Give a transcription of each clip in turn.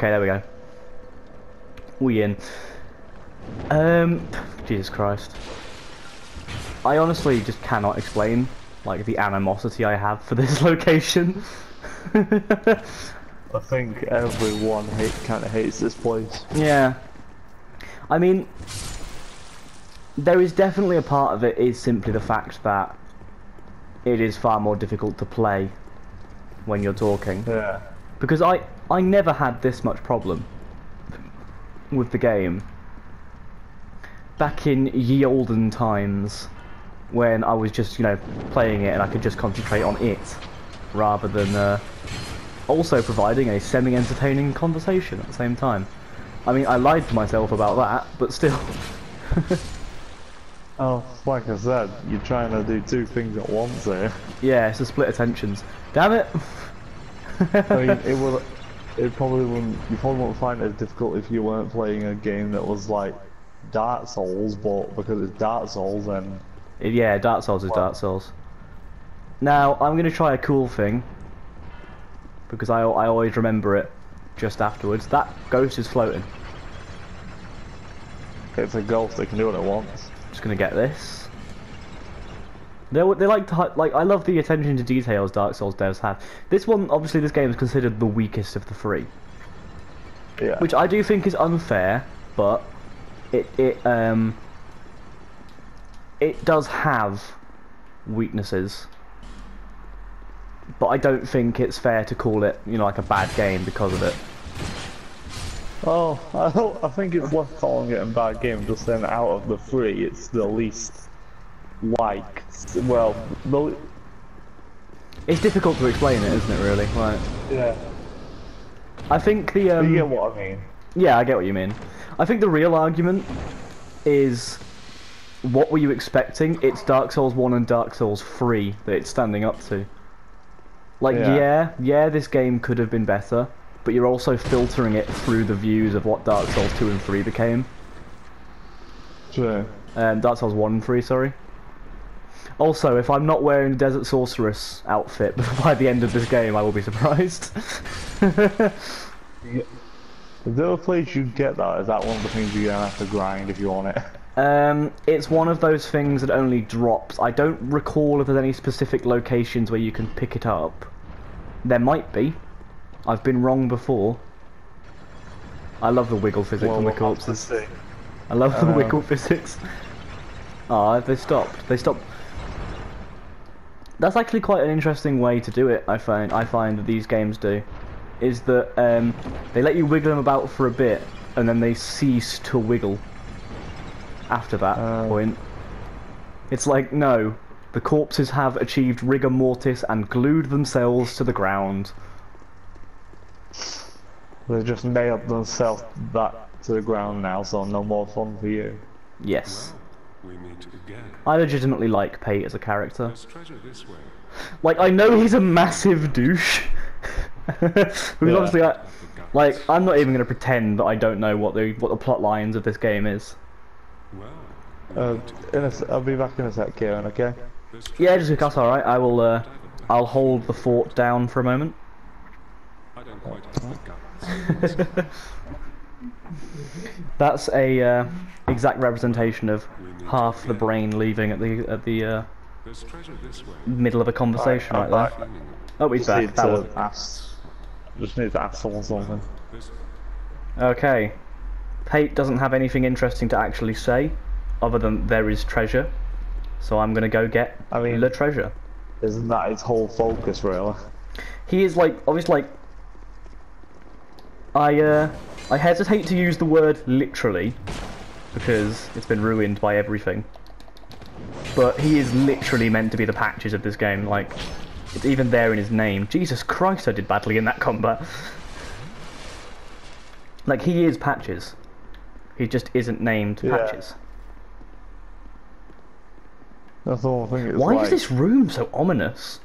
Okay, there we go. We in. Jesus Christ. I honestly just cannot explain, like, the animosity I have for this location. I think everyone kind of hates this place. Yeah. I mean, there is definitely a part of it is simply the fact that it is far more difficult to play when you're talking. Yeah. Because I never had this much problem with the game back in ye olden times when I was just, you know, playing it and I could just concentrate on it rather than also providing a semi-entertaining conversation at the same time. I mean, I lied to myself about that, but still. Oh, like I said, you're trying to do two things at once here. Yeah, it's a split attentions. Damn it! I mean, it probably wouldn't, you probably wouldn't find it as difficult if you weren't playing a game that was like Dark Souls, but because it's Dark Souls then... Yeah, Dark Souls is Dark Souls. Now, I'm going to try a cool thing, because I always remember it just afterwards. That ghost is floating. It's a ghost, they can do what it wants. Just going to get this. They like to, like, I love the attention to details Dark Souls devs have. This one, obviously this game is considered the weakest of the three. Yeah. Which I do think is unfair, but it does have weaknesses. But I don't think it's fair to call it, you know, like a bad game because of it. Oh, I think it's worth calling it a bad game, just then out of the three, it's the least liked. Well, it's difficult to explain it, isn't it, really? Like, yeah. I think the You get what I mean? Yeah, I get what you mean. I think the real argument is, what were you expecting? It's Dark Souls 1 and Dark Souls 3 that it's standing up to. Like, yeah, this game could have been better, but you're also filtering it through the views of what Dark Souls 2 and 3 became. Sure. Dark Souls 1 and 3, sorry. Also, if I'm not wearing the Desert Sorceress outfit by the end of this game, I will be surprised. Is there a place you get that? Is that one of the things you're gonna have to grind if you want it? It's one of those things that only drops. I don't recall if there's any specific locations where you can pick it up. There might be. I've been wrong before. I love the wiggle physics on the corpses. I love the wiggle physics. Ah, they stopped. They stopped. That's actually quite an interesting way to do it. I find that these games do, is that they let you wiggle them about for a bit, and then they cease to wiggle after that point. It's like, no, the corpses have achieved rigor mortis and glued themselves to the ground. They just nailed themselves back to the ground now, so no more fun for you. Yes. We meet again. I legitimately like Pate as a character. There's treasure this way. Like, I know he's a massive douche. Because obviously, like, I'm not even going to pretend that I don't know what the plot lines of this game is. Well, I'll be back in a sec, Kieran, okay? Yeah, just that's alright. I will, I'll hold the fort down for a moment. I don't quite have the guts. That's a exact representation of half the brain leaving at the There's treasure this way. middle of a conversation right there. Oh, he's back. That was... Just need to ask someone something. Okay. Pate doesn't have anything interesting to actually say, other than there is treasure. So I'm gonna go get the treasure. Isn't that his whole focus, really? He is like, obviously, like, I hesitate to use the word literally, because it's been ruined by everything. But he is literally meant to be the Patches of this game, like, it's even there in his name. Jesus Christ, I did badly in that combat. Like, he is Patches. He just isn't named Patches. That's the whole thing. Why is this room so ominous?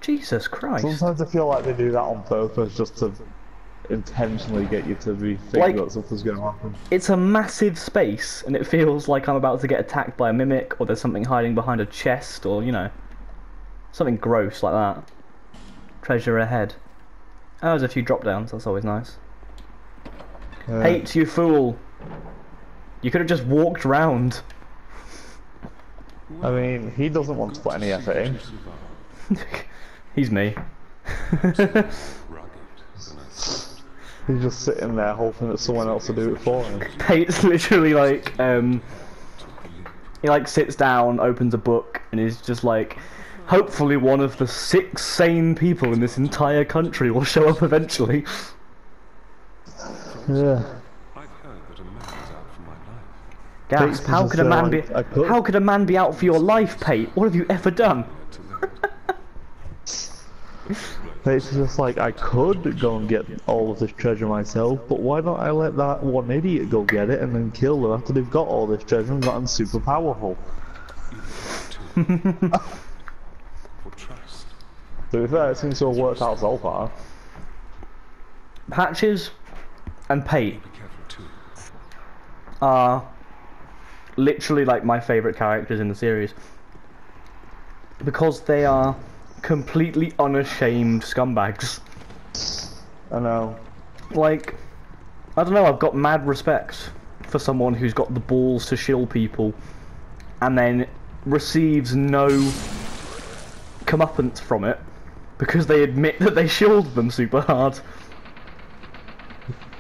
Jesus Christ. Sometimes I feel like they do that on purpose, just to intentionally get you to think that something's going to happen. It's a massive space, and it feels like I'm about to get attacked by a mimic, or there's something hiding behind a chest, or, you know, something gross like that. Treasure ahead. Oh, there's a few drop downs, that's always nice. Yeah. Hate, you fool! You could have just walked round. I mean, he doesn't want to put any effort in. He's me. He's just sitting there hoping that someone else will do it for him. Pate's literally like, he like sits down, opens a book, and is just like, hopefully one of the 6 sane people in this entire country will show up eventually. Yeah. I've heard that a man is out for my life. Gasp, how could a man be how could a man be out for your life, Pate? What have you ever done? It's just like, I could go and get all of this treasure myself, but why don't I let that one idiot go get it and then kill them after they've got all this treasure and gotten super powerful? For trust. To be fair, it seems to have worked out so far. Patches and Pate Be careful too. are literally like my favourite characters in the series. Because they are completely unashamed scumbags. I know. Like, I don't know, I've got mad respect for someone who's got the balls to shill people and then receives no comeuppance from it because they admit that they shilled them super hard.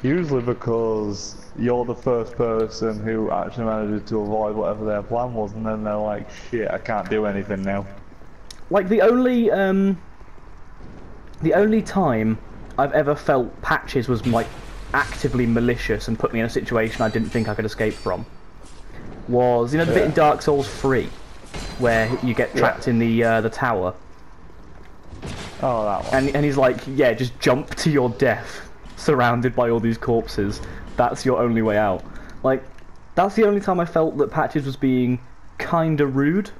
Usually because you're the first person who actually manages to avoid whatever their plan was, and then they're like, shit, I can't do anything now. Like, the only time I've ever felt Patches was, like, actively malicious and put me in a situation I didn't think I could escape from was, you know, the bit in Dark Souls 3 where you get trapped in the tower. Oh, that one. And he's like, yeah, just jump to your death, surrounded by all these corpses. That's your only way out. Like, that's the only time I felt that Patches was being kinda rude.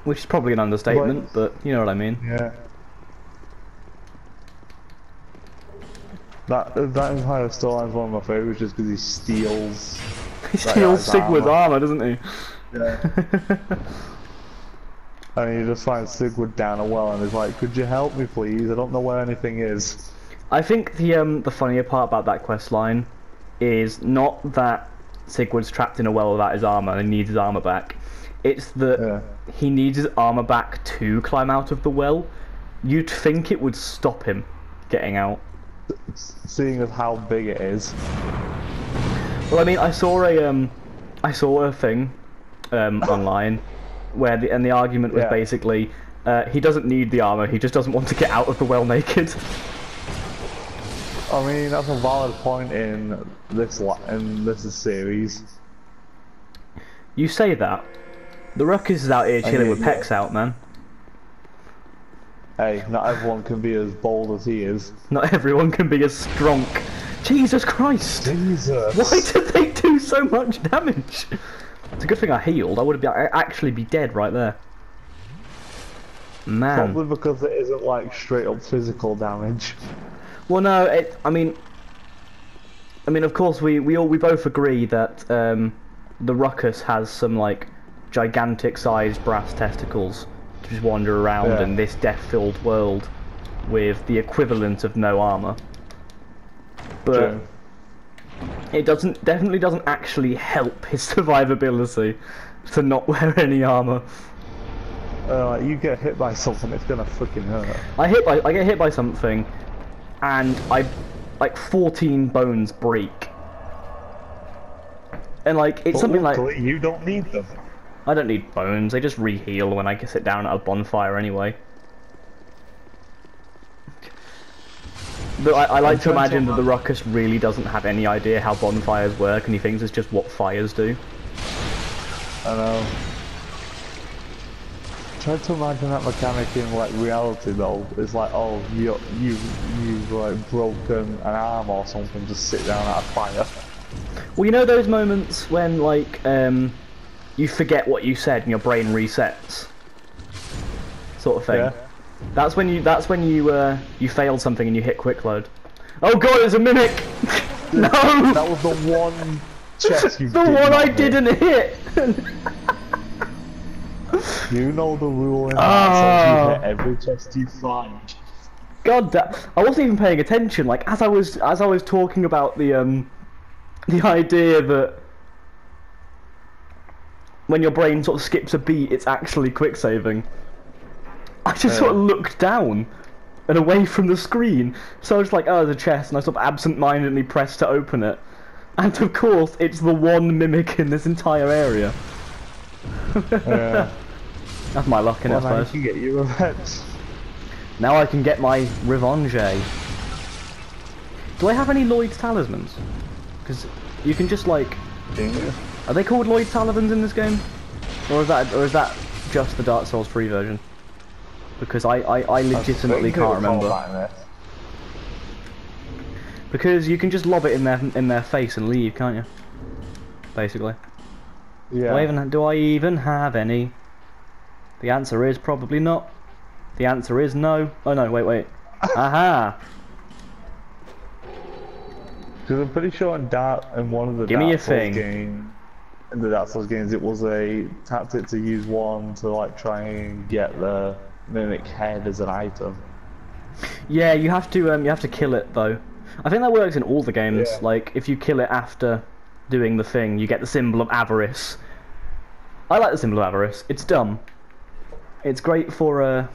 Which is probably an understatement, but you know what I mean. Yeah. That entire storyline is one of my favourites just because he steals... He steals Sigward's armor, doesn't he? Yeah. I mean, he just finds Sigward down a well and is like, could you help me please? I don't know where anything is. I think the funnier part about that quest line is not that Sigward's trapped in a well without his armor and he needs his armor back. It's that he needs his armor back to climb out of the well. You'd think it would stop him getting out. Seeing as how big it is. Well, I mean, I saw a thing online where the argument was basically he doesn't need the armor, he just doesn't want to get out of the well naked. I mean, that's a valid point in this series. You say that. The Ruckus is out here chilling with pecs out, man. Hey, not everyone can be as bold as he is. Not everyone can be as strong. Jesus Christ! Jesus! Why did they do so much damage? It's a good thing I healed. I would actually be dead right there. Man. Probably because it isn't like straight up physical damage. Well, no. I mean, of course, we both agree that the Ruckus has some like gigantic-sized brass testicles to just wander around in this death-filled world with the equivalent of no armor. But it definitely doesn't actually help his survivability to not wear any armor. You get hit by something, it's gonna freaking hurt. I get hit by something, and like 14 bones break. And like it's something like you don't need them. I don't need bones. They just re-heal when I sit down at a bonfire anyway. But I like to imagine that the Ruckus really doesn't have any idea how bonfires work, and he thinks it's just what fires do. I know. Try to imagine that mechanic in like reality though. It's like, oh, you've like broken an arm or something, just sit down at a fire. Well, you know those moments when like you forget what you said and your brain resets, sort of thing. Yeah. That's when you failed something and you hit quick load. Oh god, it's a mimic! No! That was the one chest you the did one not I hit. didn't hit! You know the rule in Dark Souls, you Oh. hit every chest you find. God damn! I wasn't even paying attention. Like as I was talking about the idea that when your brain sort of skips a beat, it's actually quick saving. I just sort of looked down and away from the screen. So I was like, oh, there's a chest, and I sort of absent-mindedly pressed to open it. And of course, it's the one mimic in this entire area. Yeah. That's my luck in it, I Well, now you suppose. can get your revenge. Now I can get my revenge. Do I have any Lloyd's talismans? Because you can just like... Are they called Lloyd's talismans in this game? Or is that just the Dark Souls 3 version? Because I legitimately can't remember. Because you can just lob it in their face and leave, can't you? Basically. Yeah. Do I even have any? The answer is probably not. The answer is no. Oh no, wait. Aha! Because I'm pretty sure in one of the Give me Dark a Souls thing. in the Dark Souls games, it was a tactic to use one to like try and get the mimic head as an item. Yeah, you have to kill it though. I think that works in all the games. Yeah. Like if you kill it after doing the thing, you get the symbol of avarice. I like the symbol of avarice. It's dumb. It's great for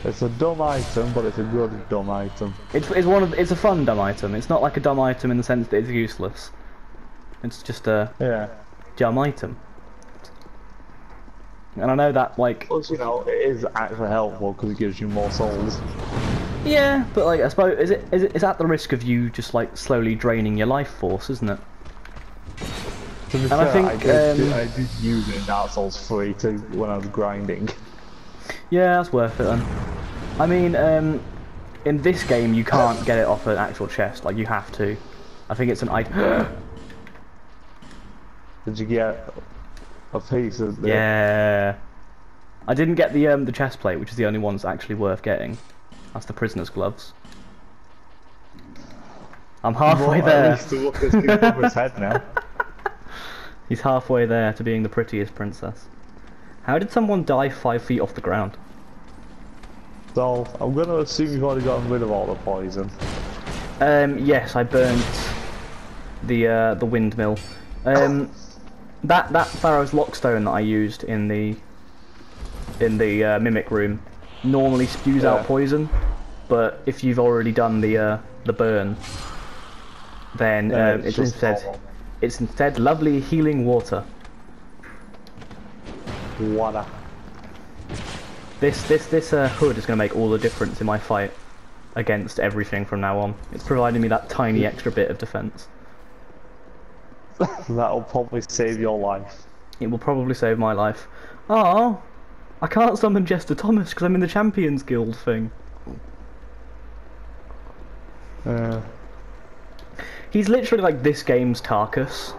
It's a dumb item, but it's a good dumb item. It's a fun dumb item. It's not like a dumb item in the sense that it's useless. It's just a Yeah. dumb item. And I know that like Plus, you know, it is actually helpful because it gives you more souls. yeah, but like I suppose is at the risk of you just like slowly draining your life force, isn't it? To be And fair, I think I did use it in Dark Souls 3 too when I was grinding. yeah, that's worth it then. I mean, in this game you can't get it off an actual chest. Like you have to. I think it's an item. Did you get a piece of the... Yeah. I didn't get the chest plate, which is the only one that's actually worth getting. That's the prisoner's gloves. I'm halfway Well, at there. least to look at King Cobra's head now. He's halfway there to being the prettiest princess. How did someone die 5 feet off the ground? So, I'm going to assume you've already gotten rid of all the poison. Yes, I burnt the windmill. That Pharaoh's Lockstone that I used in the mimic room normally spews out poison, but if you've already done the burn, then it's instead lovely healing water. Water. This hood is going to make all the difference in my fight against everything from now on. It's providing me that tiny extra bit of defense. That'll probably save your life. It will probably save my life. Oh, I can't summon Jester Thomas because I'm in the Champions Guild thing. He's literally like this game's Tarkus.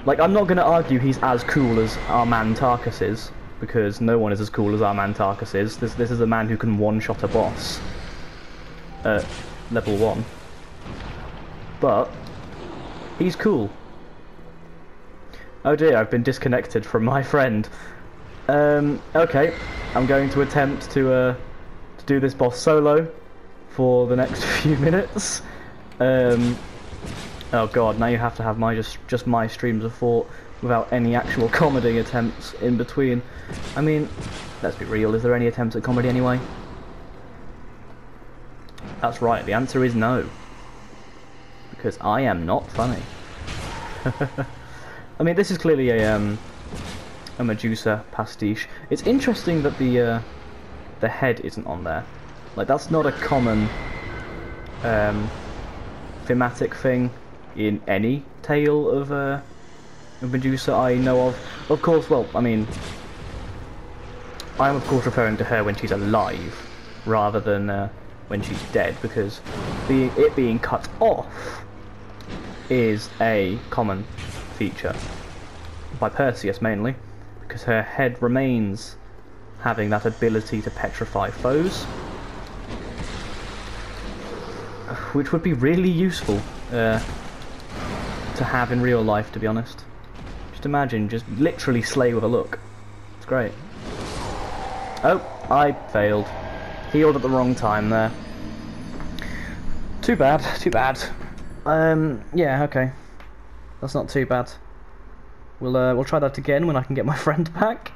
Like, I'm not going to argue he's as cool as our man Tarkus is, because no one is as cool as our man Tarkus is. This is a man who can one-shot a boss at level 1. But he's cool. Oh dear, I've been disconnected from my friend. Okay, I'm going to attempt to do this boss solo for the next few minutes. Oh god, now you have to have my just my streams of thought without any actual comedy attempts in between. I mean, let's be real, is there any attempts at comedy anyway? That's right, the answer is no. Because I am not funny. I mean, this is clearly a Medusa pastiche. It's interesting that the head isn't on there. Like, that's not a common thematic thing in any tale of Medusa I know of. Of course, well, I mean, I'm of course referring to her when she's alive, rather than when she's dead, because it being cut off is a common feature by Perseus mainly, because her head remains having that ability to petrify foes, which would be really useful to have in real life, to be honest. Just imagine, just literally slay with a look. It's great. Oh, I failed. Healed at the wrong time there. Too bad, too bad. Yeah, okay. That's not too bad. We'll try that again when I can get my friend back.